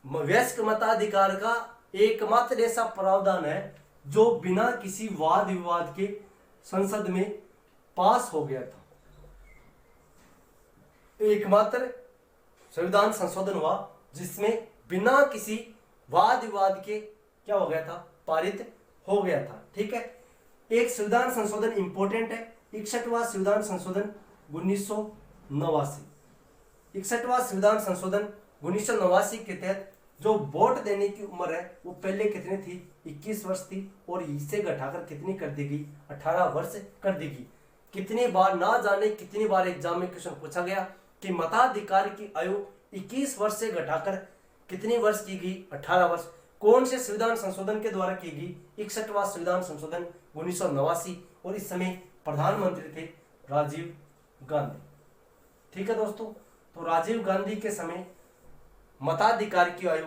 वयस्क मताधिकार का एकमात्र ऐसा प्रावधान है जो बिना किसी वाद विवाद के संसद में पास हो गया था। एकमात्र संविधान संशोधन हुआ जिसमें बिना किसी वाद विवाद के क्या हो गया था? पारित हो गया था। ठीक है, एक संविधान संशोधन इंपॉर्टेंट है, 61वां संविधान संशोधन 1989। 61वां संविधान संशोधन 1989 के तहत जो वोट देने की उम्र है वो पहले कितनी थी? 21 वर्ष थी और इसे घटाकर कितनी कर दी गई? 18 वर्ष कर दी गई। कितनी बार ना जाने कितनी बार एग्जाम में क्वेश्चन पूछा गया कि मताधिकार की आयु 21 वर्ष से घटाकर कितनी वर्ष की गई? 18 वर्ष। कौन से संविधान संशोधन के द्वारा की गई? 61वां संविधान संशोधन 1989। और इस समय प्रधानमंत्री थे राजीव गांधी। ठीक है दोस्तों, तो राजीव गांधी के समय मताधिकार की आयु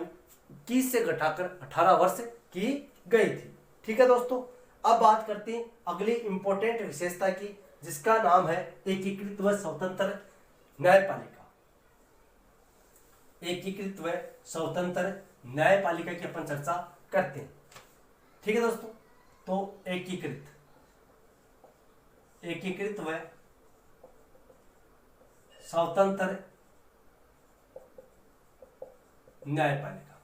21 से घटाकर 18 वर्ष की गई थी। ठीक है दोस्तों, अब बात करते हैं अगली इंपॉर्टेंट विशेषता की, जिसका नाम है एकीकृत व स्वतंत्र न्यायपालिका। एकीकृत व स्वतंत्र न्यायपालिका की अपन चर्चा करते हैं। ठीक है दोस्तों, तो एकीकृत व स्वतंत्र न्यायपालिका।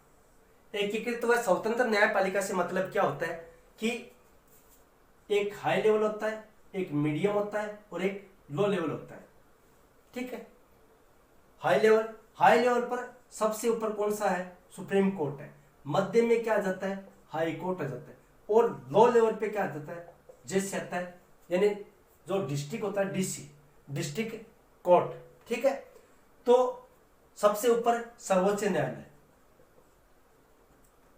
एकीकृत व स्वतंत्र न्यायपालिका से मतलब क्या होता है कि एक हाई लेवल होता है, एक मीडियम होता है और एक लो लेवल होता है। ठीक है, हाई लेवल पर सबसे ऊपर कौन सा है? सुप्रीम कोर्ट है। मध्य में क्या आ जाता है? हाई कोर्ट आ जाता है। और लो लेवल पे क्या आ जाता है? जज आता है, यानी जो डिस्ट्रिक्ट होता है डीसी, डिस्ट्रिक्ट कोर्ट। ठीक है, तो सबसे ऊपर सर्वोच्च न्यायालय,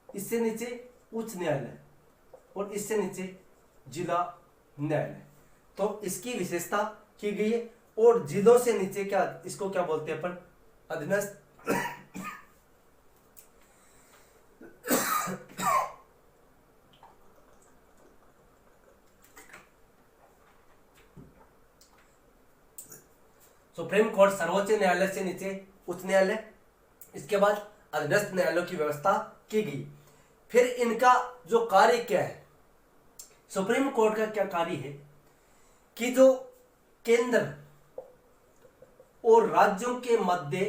इससे नीचे उच्च न्यायालय और इससे नीचे जिला न्यायालय। तो इसकी विशेषता की गई है। और जिलों से नीचे क्या, इसको क्या बोलते हैं अपन? अधीनस्थ सुप्रीम कोर्ट सर्वोच्च न्यायालय से नीचे उच्च न्यायालय, इसके बाद अधीनस्थ न्यायालयों की व्यवस्था की गई। फिर इनका जो कार्य क्या है? सुप्रीम कोर्ट का क्या कार्य है कि जो केंद्र और राज्यों के मध्य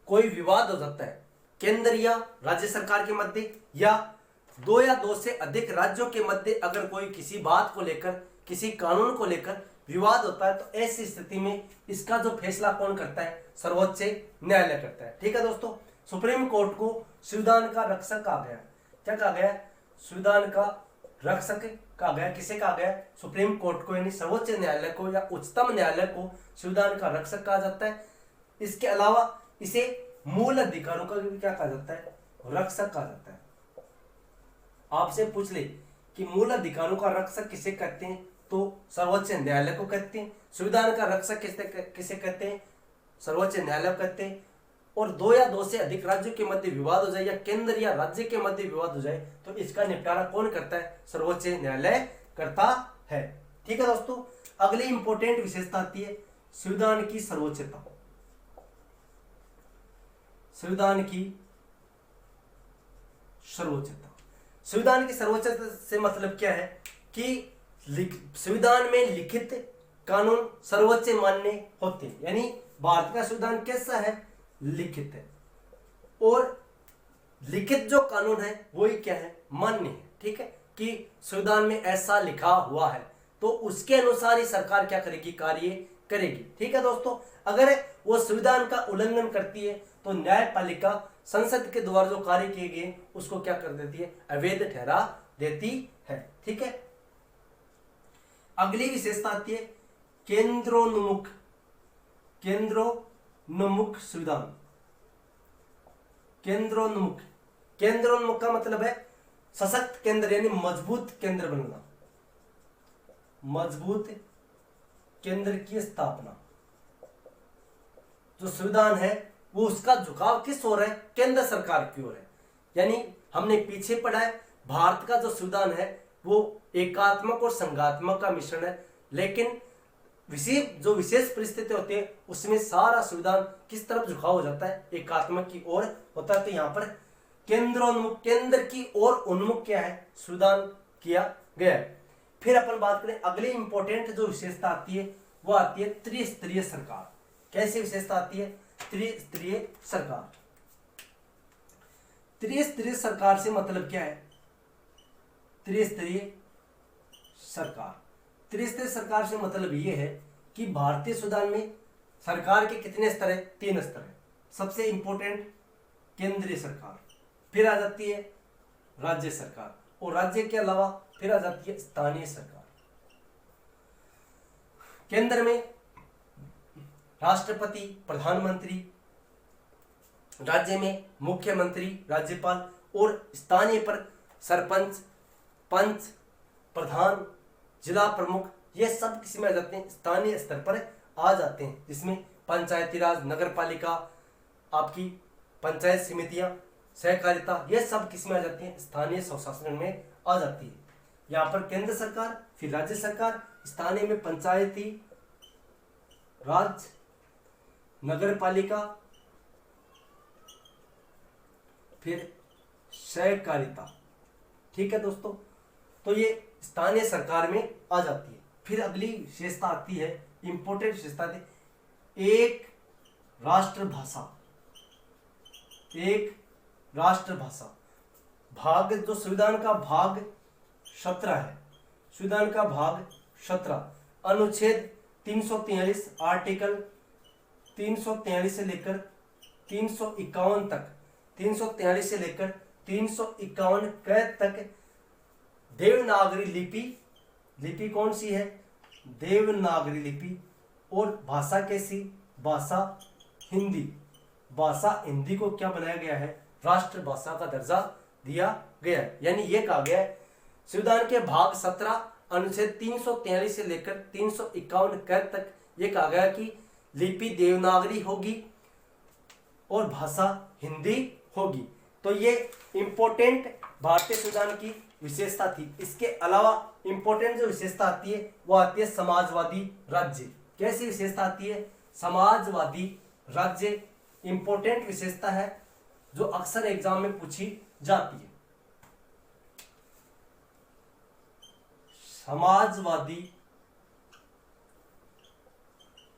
कोई विवाद हो जाता है, केंद्र या राज्य सरकार के मध्य या दो से अधिक राज्यों के मध्य अगर कोई किसी बात को लेकर, किसी कानून को लेकर विवाद होता है, तो ऐसी स्थिति में इसका जो फैसला कौन करता है? सर्वोच्च न्यायालय करता है। ठीक है दोस्तों, सुप्रीम कोर्ट को संविधान का रक्षक कहा गया। क्या कहा गया? संविधान का रक्षक कहा गया। किसे कहा गया? सुप्रीम कोर्ट को, यानी सर्वोच्च न्यायालय को या उच्चतम न्यायालय को संविधान का रक्षक कहा जाता है। इसके अलावा इसे मूल अधिकारों का भी क्या कहा जाता है? रक्षक कहा जाता है। आपसे पूछ ले कि मूल अधिकारों का रक्षक किसे कहते हैं, तो सर्वोच्च न्यायालय को कहते हैं। संविधान का रक्षक किसे कहते हैं? सर्वोच्च न्यायालय को कहते हैं। और दो से अधिक राज्यों के मध्य विवाद हो जाए या केंद्र या राज्य के मध्य विवाद हो जाए, तो इसका निपटारा कौन करता है? सर्वोच्च न्यायालय करता है। ठीक है दोस्तों, अगली इंपॉर्टेंट विशेषता आती है संविधान की सर्वोच्चता। संविधान की सर्वोच्चता। संविधान की सर्वोच्चता से मतलब क्या है कि संविधान में लिखित कानून सर्वोच्च मान्य होते हैं। यानी भारत का संविधान कैसा है? लिखित है। और लिखित जो कानून है वही क्या है? मान्य है। ठीक है, कि संविधान में ऐसा लिखा हुआ है तो उसके अनुसार ही सरकार क्या करेगी? कार्य करेगी। ठीक है दोस्तों, अगर वो संविधान का उल्लंघन करती है तो न्यायपालिका संसद के द्वारा जो कार्य किए गए उसको क्या कर देती है? अवैध ठहरा देती है। ठीक है, अगली विशेषता आती है केंद्रोन्मुख संविधान। केंद्रोन्मुख का मतलब है सशक्त केंद्र, यानी मजबूत केंद्र बनना, मजबूत केंद्र की स्थापना। जो संविधान है वो उसका झुकाव किस ओर है? केंद्र सरकार की ओर है। यानी हमने पीछे पढ़ा है भारत का जो संविधान है वो एकात्मक और संघात्मक का मिश्रण है, लेकिन विशेष परिस्थिति होती है उसमें सारा संविधान किस तरफ झुकाव हो जाता है? एकात्मक की ओर होता है। तो यहाँ पर केंद्रोन्मुख, केंद्र की ओर उन्मुख क्या है? संविधान किया गया है। फिर अपन बात करें अगली इंपॉर्टेंट जो विशेषता आती है वो आती है त्रिस्तरीय सरकार। कैसी विशेषता आती है? त्रिस्तरीय सरकार। त्रिस्तरीय सरकार से मतलब क्या है? त्रिस्तरीय सरकार से मतलब ये है कि भारतीय संविधान में सरकार के कितने स्तर है? 3 स्तर है। सबसे इंपॉर्टेंट केंद्रीय सरकार, फिर आ जाती है राज्य सरकार, और राज्य के अलावा फिर आ जाती है स्थानीय सरकार। केंद्र में राष्ट्रपति, प्रधानमंत्री, राज्य में मुख्यमंत्री, राज्यपाल और स्थानीय पर सरपंच, पंच, प्रधान, जिला प्रमुख, ये सब किसी में आ जाते हैं, स्थानीय स्तर पर आ जाते हैं, जिसमें पंचायती राज, नगर पालिका, आपकी पंचायत समितियां, सहकारिता, ये सब किस में आ जाती हैं, स्थानीय स्वशासन में आ जाती है। यहाँ पर केंद्र सरकार, फिर राज्य सरकार, स्थानीय में पंचायती राज, नगर पालिका, फिर सहकारिता। ठीक है दोस्तों, तो ये स्थानीय सरकार में आ जाती है। फिर अगली विशेषता आती है, इंपोर्टेंट विशेषता आती है, एक राष्ट्रभाषा। एक राष्ट्रभाषा। भाग जो संविधान का भाग 17 है, संविधान का भाग 17, अनुच्छेद 343, आर्टिकल 343 से लेकर 351 तक, 343 से लेकर 351 तक देवनागरी लिपि, लिपि कौन सी है, देवनागरी लिपि, और भाषा कैसी, भाषा हिंदी। भाषा हिंदी को क्या बनाया गया है, राष्ट्रभाषा का दर्जा दिया गया है। यानी ये कहा गया है संविधान के भाग 17 अनुच्छेद 343 से लेकर 351 तक ये कहा गया कि लिपि देवनागरी होगी और भाषा हिंदी होगी। तो ये इंपॉर्टेंट भारतीय संविधान की विशेषता थी। इसके अलावा इंपॉर्टेंट जो विशेषता आती है वो आती है समाजवादी राज्य। कैसी विशेषता आती है, समाजवादी राज्य इंपॉर्टेंट विशेषता है जो अक्सर एग्जाम में पूछी जाती है। समाजवादी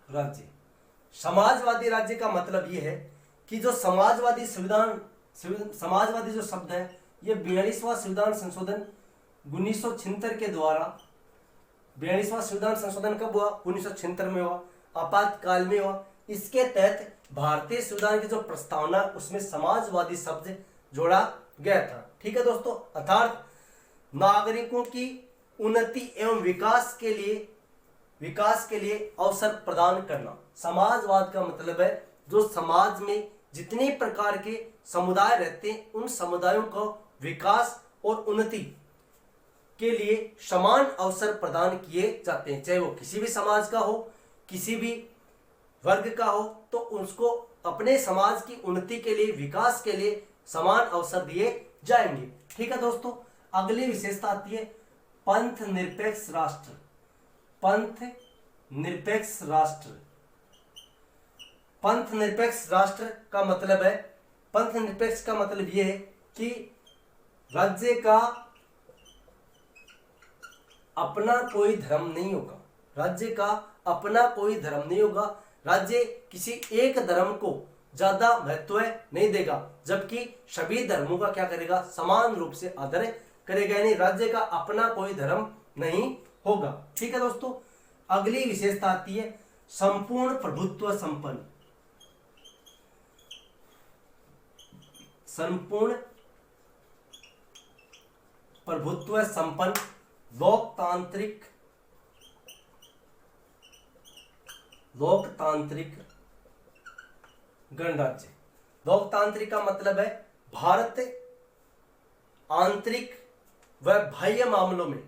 राज्य, समाजवादी राज्य का मतलब यह है कि जो समाजवादी संविधान, समाजवादी जो शब्द है ये 42वां संविधान संशोधन 1976 के द्वारा, 42वां संविधान संशोधन कब हुआ, 1976 में हुआ, आपातकाल में हुआ। इसके तहत भारतीय संविधान की जो प्रस्तावना उसमें समाजवादी शब्द जोड़ा गया था। ठीक है दोस्तों, अर्थात नागरिकों की उन्नति एवं विकास के लिए अवसर प्रदान करना। समाजवाद का मतलब है जो समाज में जितने प्रकार के समुदाय रहते हैं उन समुदायों को विकास और उन्नति के लिए समान अवसर प्रदान किए जाते हैं, चाहे वो किसी भी समाज का हो, किसी भी वर्ग का हो, तो उसको अपने समाज की उन्नति के लिए, विकास के लिए समान अवसर दिए जाएंगे। ठीक है दोस्तों, अगली विशेषता आती है पंथ निरपेक्ष राष्ट्र। पंथ निरपेक्ष राष्ट्र, पंथ निरपेक्ष राष्ट्र का मतलब है, पंथ निरपेक्ष का मतलब यह है कि राज्य का अपना कोई धर्म नहीं होगा, राज्य का अपना कोई धर्म नहीं होगा, राज्य किसी एक धर्म को ज्यादा महत्व नहीं देगा, जबकि सभी धर्मों का क्या करेगा, समान रूप से आदर करेगा, यानी राज्य का अपना कोई धर्म नहीं होगा। ठीक है दोस्तों, अगली विशेषता आती है संपूर्ण प्रभुत्व संपन्न। संपूर्ण प्रभुत्व संपन्न लोकतांत्रिक गणराज्य। लोकतांत्रिक का मतलब है भारत आंतरिक व बाह्य मामलों में,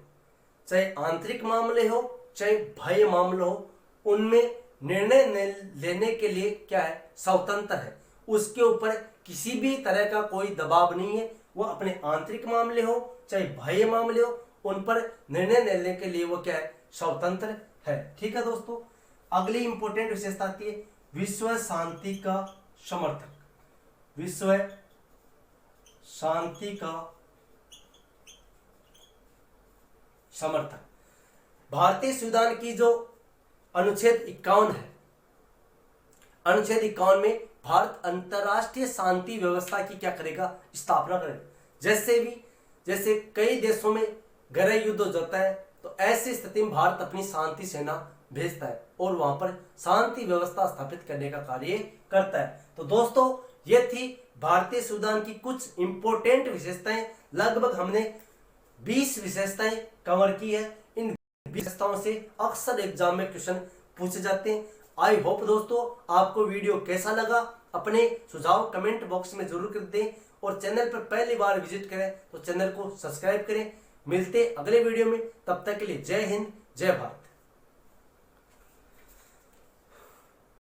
चाहे आंतरिक मामले हो चाहे बाह्य मामले हो, उनमें निर्णय लेने के लिए क्या है, स्वतंत्र है। उसके ऊपर किसी भी तरह का कोई दबाव नहीं है। वो अपने आंतरिक मामले हो चाहे बाह्य मामले हो, उन पर निर्णय लेने के लिए वो क्या है, स्वतंत्र है। ठीक है दोस्तों, अगली इंपॉर्टेंट विशेषता आती है विश्व शांति का समर्थक। विश्व शांति का समर्थक। भारतीय संविधान की जो अनुच्छेद 51 है, अनुच्छेद 51 में भारत अंतरराष्ट्रीय शांति व्यवस्था की क्या करेगा, स्थापना करेगा। जैसे कई देशों में गृह युद्ध हो जाता है, तो ऐसी स्थिति में भारत अपनी शांति सेना भेजता है और वहां पर शांति व्यवस्था स्थापित करने का कार्य करता है। तो दोस्तों, ये थी भारतीय संविधान की कुछ इंपॉर्टेंट विशेषताएं। लगभग हमने 20 विशेषताएं कवर की है। इन विशेषताओं से अक्सर एग्जाम में क्वेश्चन पूछे जाते हैं। आई होप दोस्तों आपको वीडियो कैसा लगा अपने सुझाव कमेंट बॉक्स में जरूर कर दें और चैनल पर पहली बार विजिट करें तो चैनल को सब्सक्राइब करें। मिलते अगले वीडियो में, तब तक के लिए जय हिंद जय भारत।